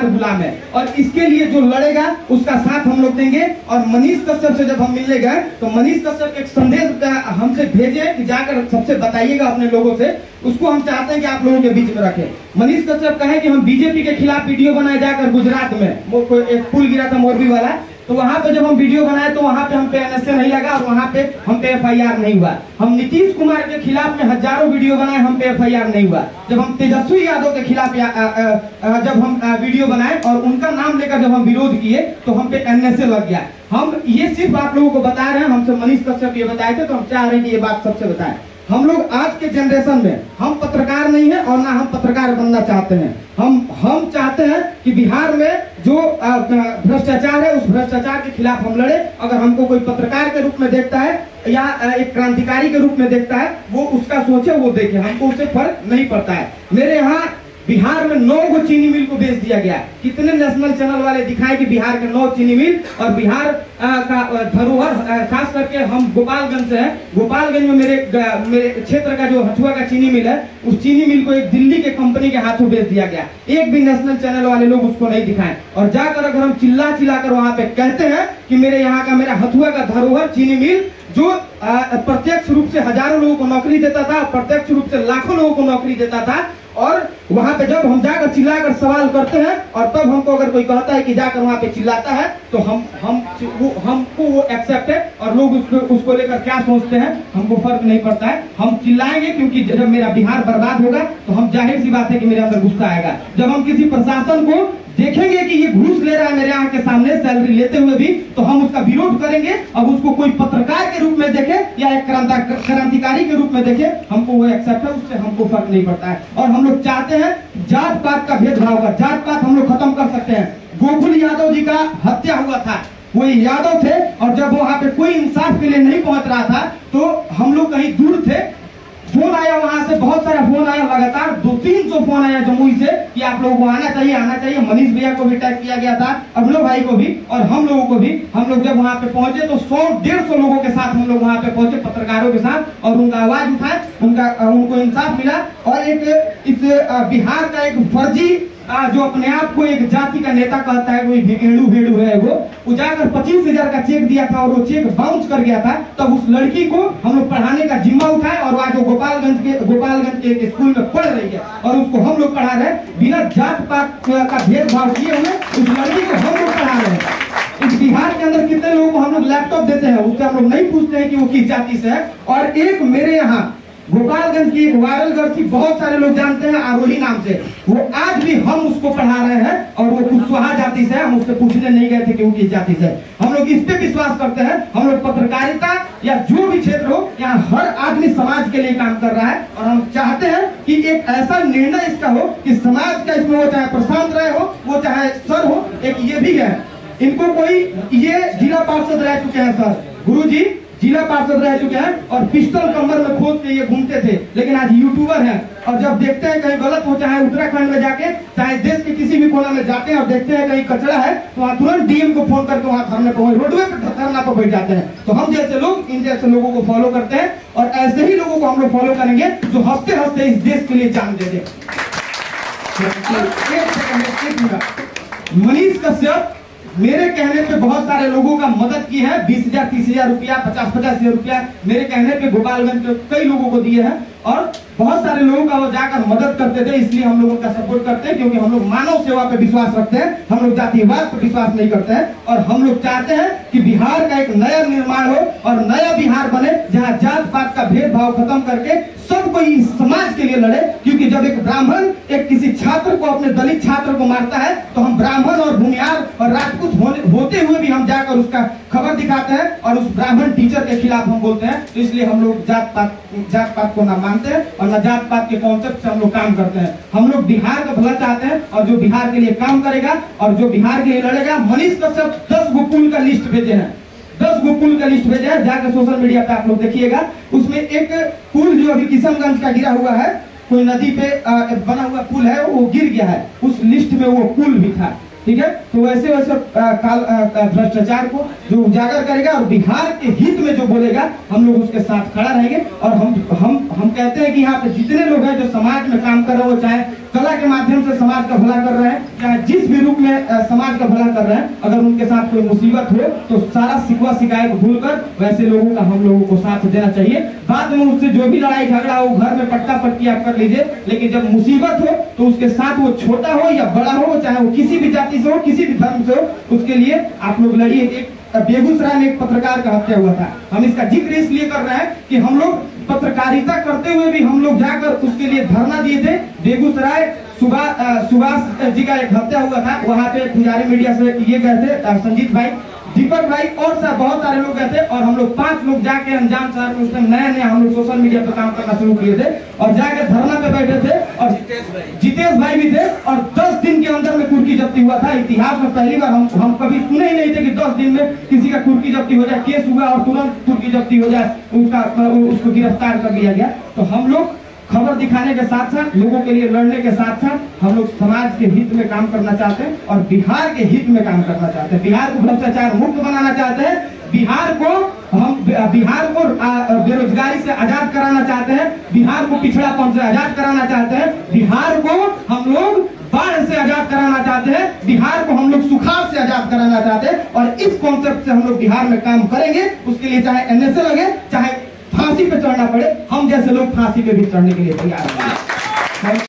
हथियार गुलाम है, और इसके लिए जो लड़ेगा उसका साथ हम लोग देंगे। और मनीष कश्यप से जब हम मिलने गए तो मनीष कश्यप एक संदेश हमसे भेजे कि जाकर सबसे बताइएगा अपने लोगों से, उसको हम चाहते हैं कि आप लोगों के बीच में रखें। मनीष कश्यप कहे कि हम बीजेपी के खिलाफ वीडियो बनाए जाकर गुजरात में, एक पुल गिरा था मोरबी वाला, तो वहां पे जब हम वीडियो बनाए तो वहां पे हम पे एनएसए नहीं लगा और वहां पे हम पे एफआईआर नहीं हुआ। हम नीतीश कुमार के खिलाफ में हजारों वीडियो बनाए, हम पे एफआईआर नहीं हुआ। जब हम तेजस्वी यादव के खिलाफ जब हम वीडियो बनाए और उनका नाम लेकर जब हम विरोध किए तो हम पे एनएसए लग गया। हम ये सिर्फ आप लोगों को बता रहे हैं, हमसे मनीष कश्यप ये बताए थे तो हम चाह रहे हैं कि ये बात सबसे बताएं। हम लोग आज के जनरेशन में हम पत्रकार नहीं है और ना हम पत्रकार बनना चाहते हैं। हम चाहते हैं कि बिहार में जो भ्रष्टाचार है उस भ्रष्टाचार के खिलाफ हम लड़े। अगर हमको कोई पत्रकार के रूप में देखता है या एक क्रांतिकारी के रूप में देखता है, वो उसका सोचे, वो देखे, हमको उससे फर्क नहीं पड़ता है। मेरे यहाँ बिहार में 9 गो चीनी मिल को बेच दिया गया। कितने नेशनल चैनल वाले दिखाए कि बिहार के 9 चीनी मिल, और बिहार का धरोहर खास करके हम गोपालगंज से है। गोपालगंज में मेरे क्षेत्र का जो हथुआ का चीनी मिल है, उस चीनी मिल को एक दिल्ली के कंपनी के हाथों बेच दिया गया। एक भी नेशनल चैनल वाले लोग उसको नहीं दिखाएं। और जाकर अगर हम चिल्ला कर वहां पे कहते हैं कि मेरे यहाँ का मेरा हथुआ का धरोहर चीनी मिल जो प्रत्यक्ष रूप से हजारों लोगों को नौकरी देता था, प्रत्यक्ष रूप से लाखों लोगों को नौकरी देता था, और वहां पे जब हम जाकर चिल्लाकर सवाल करते हैं और तब हमको अगर कोई कहता है कि जाकर वहां पे चिल्लाता है तो हमको वो एक्सेप्ट है। और लोग उसको लेकर क्या सोचते हैं हमको फर्क नहीं पड़ता है। हम चिल्लाएंगे क्योंकि जब मेरा बिहार बर्बाद होगा तो हम जाहिर सी बात है कि मेरे अंदर गुस्सा आएगा। जब हम किसी प्रशासन को देखेंगे कि ये घूस ले रहा है मेरे यहाँ के सामने सैलरी लेते हुए भी, तो हम उसका विरोध करेंगे। अब उसको कोई पत्रकार के रूप में देखे या एक क्रांतिकारी के रूप में देखे, हमको वो एक्सेप्ट है, उससे हमको फर्क नहीं पड़ता है। और हम लोग चाहते हैं जात पात का भेदभाव का, जात पात हम लोग खत्म कर सकते हैं। गोकुल यादव जी का हत्या हुआ था, वो यादव थे, और जब वहां पे कोई इंसाफ के लिए नहीं पहुंच रहा था तो हम लोग कहीं दूर थे। फोन आया वहां से, बहुत सारा फोन आया, लगातार 200-300 फोन आया जमुई से कि आप लोगों को आना चाहिए, आना चाहिए। मनीष भैया को भी टैग किया गया था, अभिनव भाई को भी, और हम लोगों को भी। हम लोग जब वहां पे पहुंचे तो 100-150 लोगों के साथ हम लोग वहां पे पहुंचे, पत्रकारों के साथ, और उनका आवाज उठाए, उनको इंसाफ मिला। और एक इस बिहार का एक फर्जी जो अपने आप को एक जाति का नेता कहता है, कोई भेड़ू है, वो जाकर 25,000 का चेक दिया था और वो चेक बाउंस कर गया था। तब उस लड़की को हम लोग पढ़ाने का जिम्मा उठाए और वहाँ जो गोपालगंज के एक स्कूल में पढ़ रही है और उसको हम लोग पढ़ा रहे हैं बिना जात पात का भेदभाव किए हुए। उस लड़की को हम लोग पढ़ा रहे हैं। इस बिहार के अंदर कितने लोगों को हम लोग लैपटॉप देते हैं, उससे हम लोग नहीं पूछते हैं कि वो किस जाति से है। और एक मेरे यहाँ गोपालगंज की एक वायरल गर्ल थी, बहुत सारे लोग जानते हैं, आरोही नाम से, वो आज भी हम उसको पढ़ा रहे हैं और वो कुशवाहा जाति से है। हम उससे पूछने नहीं गए थे कि वो किस जाति से है। हम लोग इस पे विश्वास करते हैं। हम लोग पत्रकारिता या जो भी क्षेत्र हो, यहाँ हर आदमी समाज के लिए काम कर रहा है, और हम चाहते हैं कि एक ऐसा निर्णय इसका हो कि समाज का इसमें, वो चाहे प्रशांत राय हो, वो चाहे सर हो, एक ये भी है, इनको कोई ये जिला पार्षद रह चुके हैं सर, गुरु जी जिला पार्षद रह चुके हैं और पिस्टल कमर में खोद के ये घूमते थे, लेकिन आज यूट्यूबर हैं। और जब देखते हैं कहीं गलत हो, चाहे उत्तराखंड में जाके, चाहे देश के किसी भी कोना में जाते हैं और देखते हैं कहीं कचरा है, तो वहाँ तुरंत डीएम को फोन करके वहाँ धरने पर, रोडवे पर धरना पर बैठ जाते हैं। तो हम जैसे लोग इन जैसे लोगों को फॉलो करते हैं, और ऐसे ही लोगों को हम लोग फॉलो करेंगे जो हंसते हंसते इस देश के लिए जान दे दे। मनीष कश्यप मेरे कहने पे बहुत सारे लोगों का मदद की है, 20,000, 30,000 रुपया, 50,000 रुपया मेरे कहने पे गोपालगंज के कई लोगों को दिए हैं, और बहुत सारे लोगों का वो जाकर मदद करते थे। इसलिए हम लोग उनका सपोर्ट करते हैं, क्योंकि हम लोग मानव सेवा पे विश्वास रखते हैं, हम लोग जातिवाद पे विश्वास नहीं करते हैं। और हम लोग चाहते हैं कि बिहार का एक नया निर्माण हो और नया बिहार बने, जहाँ जात पात का भेदभाव खत्म करके सब कोई समाज के लिए लड़े। क्योंकि जब एक ब्राह्मण एक किसी छात्र को, अपने दलित छात्र को मारता है, तो हम ब्राह्मण और भूमियार और राजपूत होते हुए भी हम जाकर उसका खबर दिखाते हैं और उस ब्राह्मण टीचर के खिलाफ हम बोलते हैं। तो इसलिए हम लोग जात पात को ना मानते हैं और न जात पात के कॉन्सेप्ट से हम लोग काम करते हैं। हम लोग बिहार का भला चाहते हैं, और जो बिहार के लिए काम करेगा और जो बिहार के लिए लड़ेगा। मनीष कश्यप 10 गो पुल का लिस्ट भेजे हैं, 10 गो पुल का लिस्ट भेजा है, जाकर सोशल मीडिया पे आप लोग देखिएगा। उसमें एक पुल जो अभी किशनगंज का गिरा हुआ है, कोई नदी पे बना हुआ पुल है, वो गिर गया है, उस लिस्ट में वो पुल भी था। ठीक है। तो वैसे वैसे भ्रष्टाचार को जो उजागर करेगा और बिहार के हित में जो बोलेगा हम लोग उसके साथ खड़ा रहेंगे। और हम कहते हैं कि यहाँ पे जितने लोग हैं जो समाज में काम कर रहे हो, चाहे कला के माध्यम से समाज का भला कर रहे हैं, चाहे जिस भी रूप में समाज का भला कर रहे हैं, अगर उनके साथ कोई मुसीबत हो तो सारा शिकवा शिकायत भूलकर वैसे लोगों का हम लोगों को साथ देना चाहिए। बाद में उससे जो भी लड़ाई झगड़ा हो घर में पट्टा पट्टी आप कर लीजिए, लेकिन जब मुसीबत हो तो उसके साथ वो छोटा हो या बड़ा हो, चाहे वो किसी भी जाति से हो, किसी भी धर्म से हो, उसके लिए आप लोग लड़िए। एक बेगूसराय में एक पत्रकार का हत्या हुआ था। हम इसका जिक्र इसलिए कर रहे हैं कि हम लोग पत्रकारिता करते हुए भी हम लोग जाकर उसके लिए धरना दिए थे। बेगूसराय सुभाष जी का एक हत्या हुआ था, वहाँ पे पुजारी मीडिया से ये गए थे, संजीत भाई, दीपक भाई और बहुत सारे लोग गए थे। और हम लोग 5 लोग जाके अनजान शहर में उस टाइम नया हम लोग सोशल मीडिया पे काम करना शुरू किए थे और जाके धरना पे बैठे थे। और जितेश भाई भी थे और 10 दिन के अंदर में कुर्की जब्ती हुआ था। इतिहास में पहली बार हम कभी सुने ही नहीं थे कि 10 दिन में किसी का कुर्की जब्ती हो जाए, केस हुआ और तुरंत कुर्की जब्ती हो जाए, उसको गिरफ्तार कर लिया गया। तो हम लोग खबर दिखाने के साथ साथ, लोगों के लिए लड़ने के साथ साथ हम लोग समाज के हित में काम करना चाहते हैं और बिहार के हित में काम करना चाहते हैं। बिहार को भ्रष्टाचार मुक्त बनाना चाहते हैं। बिहार को बेरोजगारी से आजाद कराना चाहते हैं। बिहार को पिछड़ापन से आजाद कराना चाहते हैं। बिहार को हम लोग बाढ़ से आजाद कराना चाहते हैं। बिहार को हम लोग सुखाड़ से आजाद कराना चाहते हैं। और इस कॉन्सेप्ट से हम लोग बिहार में काम करेंगे। उसके लिए चाहे NSA लगे, चाहे फांसी पे चढ़ना पड़े, हम जैसे लोग फांसी पे भी चढ़ने के लिए तैयार हैं।